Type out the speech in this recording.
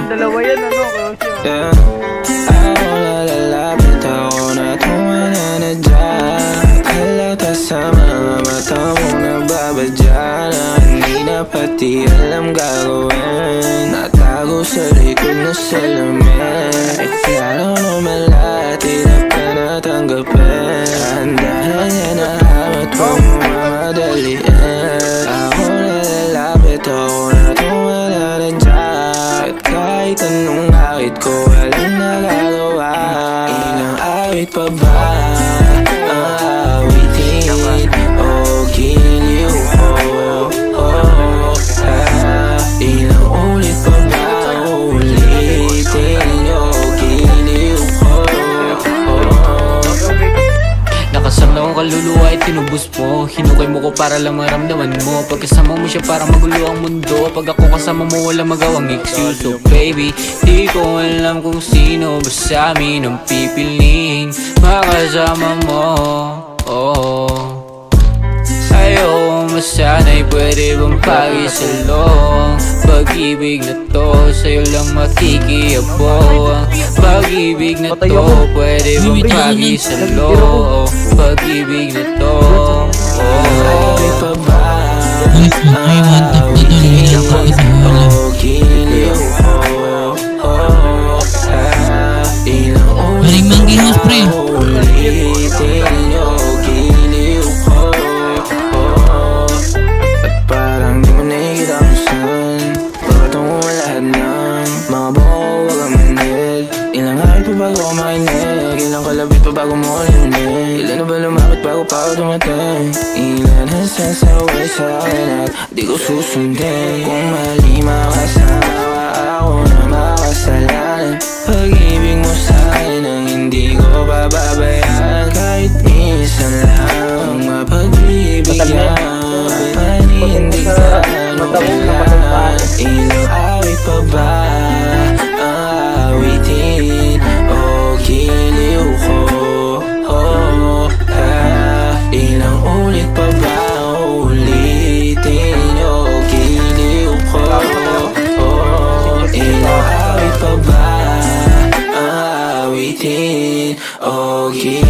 Dalawa yan, ano, close yun. Yeah. Ako na lalapit, ako na tumananadya. Halata sa mga mata mong nagbabadya na hindi na pati alam gagawin. Natago sa likod na salamin. At klaro naman lahat, hirap ka natanggapin. Handahan yan na hamat, huwag mo mamadaliin. Ako na lalapit, ako na tumananadya. At kahit anong awit ko, walang nagagawa. Ilang awit pa ba ang awitin? O giliw ko, ilang ulit pa ba ulitin? O giliw ko, Nakasama kong kaluluwa ay tinubos mo. Hinukay mo ko para lang maramdaman mo. Pagkasama mo siya para magulo ang mundo. Pag ako kasama mo wala magawang excuse. So baby, di ko alam kung sino ba sa amin ang pipiliin makasama mo. Ayaw masana'y pwede bang pagisalong. Pag-ibig na to sa'yo lang makikiyabong. Pag-ibig na to pwede bang pagisalong. Pag-ibig na to awit pa ba Ay, mantap na to. Nilang bakit mo wala. o giliw ko, ilang ulit Maring manggihos, pre. ulitin? O giliw ko, at parang di mo nakikita kung saan pagkatungo lahat ng mga buko, wag ang manid. Ilang awit pa bago ako makinig, ilang kalabit pa bago mo linig. Ilan na ba lumapit bago pa ako dumating? Ilan ang sasaway sa akin at di ko susundin. Kung mali makasama ako na makasalanan. Pag-ibig mo sa'kin ang hindi ko pababayaan. Kahit minsan lang mapagbibigyan, panindigan mo kailan. Ilang awit pa ba ang awitin? O giliw ko, ilang ulit pa ba ulitin? O giliw ko, ilang awit pa ba ang awitin? O giliw